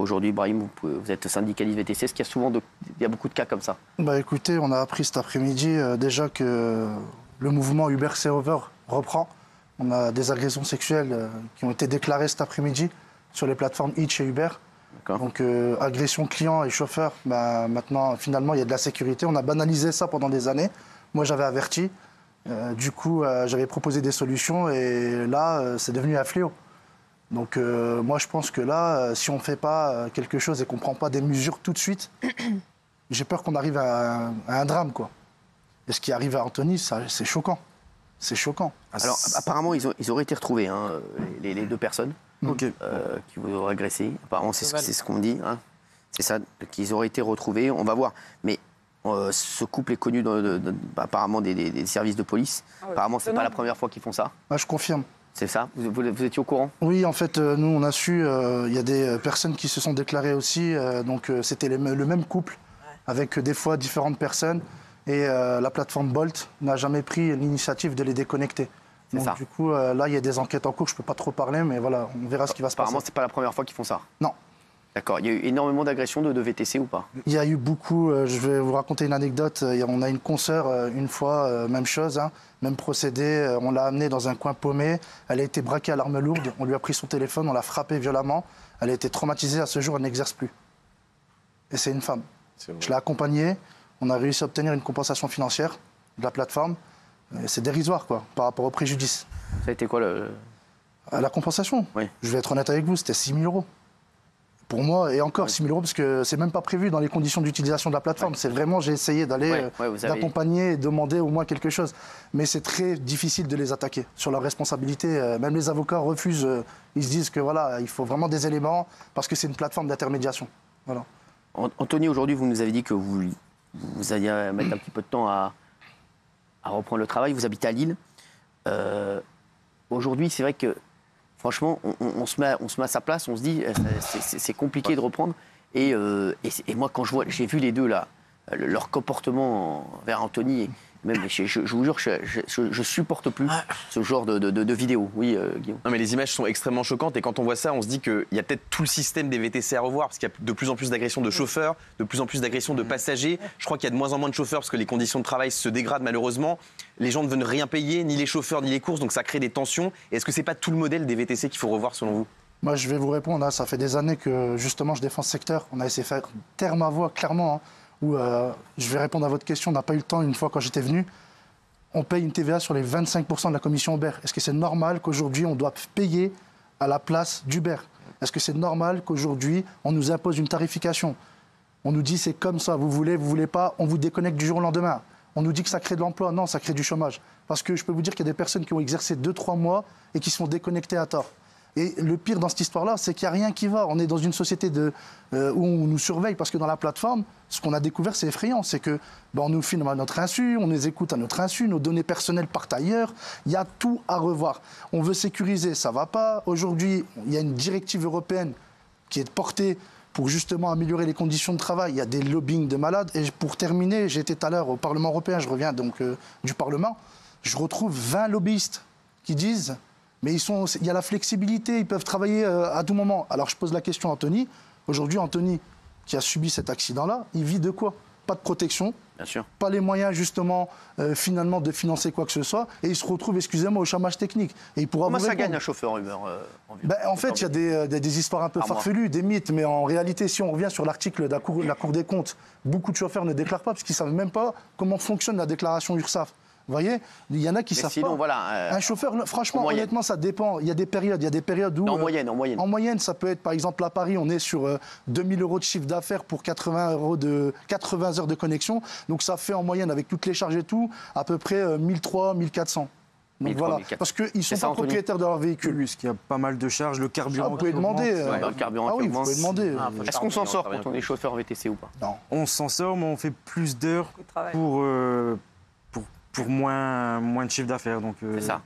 aujourd'hui, Brahim, vous êtes syndicaliste VTC. Est-ce qu'il y a il y a beaucoup de cas comme ça? Bah écoutez, on a appris cet après-midi déjà que le mouvement Uber C'est Over reprend. On a des agressions sexuelles qui ont été déclarées cet après-midi sur les plateformes Hitch et Uber. Donc agression client et chauffeur, bah, maintenant finalement il y a de la sécurité. On a banalisé ça pendant des années. Moi j'avais averti. Du coup j'avais proposé des solutions et là c'est devenu un fléau. Donc moi je pense que là si on ne fait pas quelque chose et qu'on ne prend pas des mesures tout de suite, j'ai peur qu'on arrive à un drame, quoi. Et ce qui arrive à Anthony, c'est choquant. C'est choquant. Alors apparemment ils auraient été retrouvés, hein, les deux personnes qui vous auraient agressé. Apparemment c'est ce qu'on me dit. Hein. C'est ça, qu'ils auraient été retrouvés. On va voir. Mais ce couple est connu apparemment des services de police. Apparemment c'est pas la première fois qu'ils font ça. Ah, je confirme. C'est ça? Vous étiez au courant? Oui, en fait, nous, on a su, il y a des personnes qui se sont déclarées aussi. Donc, c'était le même couple, avec des fois différentes personnes. Et la plateforme Bolt n'a jamais pris l'initiative de les déconnecter. Donc, du coup, là, il y a des enquêtes en cours. Je ne peux pas trop parler, mais voilà, on verra ce qui va se passer. Apparemment, ce n'est pas la première fois qu'ils font ça? Non. D'accord. Il y a eu énormément d'agressions de VTC ou pas? Il y a eu beaucoup. Je vais vous raconter une anecdote. On a une consoeur, une fois, même chose, hein, même procédé. On l'a amenée dans un coin paumé. Elle a été braquée à l'arme lourde. On lui a pris son téléphone, on l'a frappée violemment. Elle a été traumatisée. À ce jour, elle n'exerce plus. Et c'est une femme. Je l'ai accompagnée. On a réussi à obtenir une compensation financière de la plateforme. C'est dérisoire, quoi, par rapport au préjudice. Ça a été quoi la compensation? Oui. Je vais être honnête avec vous, c'était 6 000 €. Pour moi, et encore 6 000 €, parce que c'est même pas prévu dans les conditions d'utilisation de la plateforme. C'est vraiment, j'ai essayé d'aller d'accompagner et demander au moins quelque chose. Mais c'est très difficile de les attaquer sur leur responsabilité. Même les avocats refusent. Ils se disent que voilà, il faut vraiment des éléments parce que c'est une plateforme d'intermédiation. Voilà. Anthony, aujourd'hui, vous nous avez dit que vous alliez mettre un petit peu de temps à reprendre le travail. Vous habitez à Lille. Aujourd'hui, c'est vrai que franchement, on se met à sa place, on se dit c'est compliqué de reprendre. Et moi, quand j'ai vu les deux là, leur comportement envers Anthony, même, je vous jure, je supporte plus ce genre de vidéos. Oui, Guillaume. Non, mais les images sont extrêmement choquantes et quand on voit ça, on se dit qu'il y a peut-être tout le système des VTC à revoir parce qu'il y a de plus en plus d'agressions de chauffeurs, de plus en plus d'agressions de passagers. Je crois qu'il y a de moins en moins de chauffeurs parce que les conditions de travail se dégradent malheureusement. Les gens ne veulent rien payer, ni les chauffeurs, ni les courses, donc ça crée des tensions. Est-ce que c'est pas tout le modèle des VTC qu'il faut revoir selon vous? Moi, je vais vous répondre. Hein, ça fait des années que justement je défends ce secteur. On a essayé de faire taire ma voix clairement. Hein, où je vais répondre à votre question. On n'a pas eu le temps une fois quand j'étais venu. On paye une TVA sur les 25% de la commission Uber. Est-ce que c'est normal qu'aujourd'hui, on doit payer à la place d'Uber? Est-ce que c'est normal qu'aujourd'hui, on nous impose une tarification? On nous dit c'est comme ça, vous voulez pas, on vous déconnecte du jour au lendemain. On nous dit que ça crée de l'emploi. Non, ça crée du chômage. Parce que je peux vous dire qu'il y a des personnes qui ont exercé 2-3 mois et qui sont déconnectées à tort. Et le pire dans cette histoire-là, c'est qu'il n'y a rien qui va. On est dans une société où on nous surveille, parce que dans la plateforme, ce qu'on a découvert, c'est effrayant. C'est que on nous filme à notre insu, on les écoute à notre insu, nos données personnelles partent ailleurs. Il y a tout à revoir. On veut sécuriser, ça ne va pas. Aujourd'hui, il y a une directive européenne qui est portée pour justement améliorer les conditions de travail. Il y a des lobbying de malades. Et pour terminer, j'étais tout à l'heure au Parlement européen, je reviens donc du Parlement, je retrouve 20 lobbyistes qui disent... Mais il y a la flexibilité, ils peuvent travailler à tout moment. Alors je pose la question à Anthony. Aujourd'hui, Anthony, qui a subi cet accident-là, il vit de quoi? Pas de protection, bien sûr. Pas les moyens justement finalement de financer quoi que ce soit. Et il se retrouve, excusez-moi, au chômage technique. Et il pourra Comment ça gagne un chauffeur Uber en fait, il y a des histoires un peu farfelues, des mythes. Mais en réalité, si on revient sur l'article de la Cour des comptes, beaucoup de chauffeurs ne déclarent pas parce qu'ils ne savent même pas comment fonctionne la déclaration URSSAF. Vous voyez, il y en a qui savent pas. Voilà, un chauffeur, franchement, honnêtement, ça dépend. Il y a des périodes où... En moyenne. En moyenne, ça peut être, par exemple, à Paris, on est sur 2 000 € de chiffre d'affaires pour 80 heures de connexion. Donc ça fait en moyenne, avec toutes les charges et tout, à peu près 1 300, 1 400. Donc voilà, parce qu'ils ne sont pas propriétaires de leur véhicule. Puisqu'il y a pas mal de charges, le carburant. Vous pouvez demander. Le carburant vous pouvez demander. Est-ce qu'on s'en sort quand on est chauffeur VTC ou pas? Non. On s'en sort, mais on fait plus d'heures pour moins de chiffre d'affaires. C'est ça.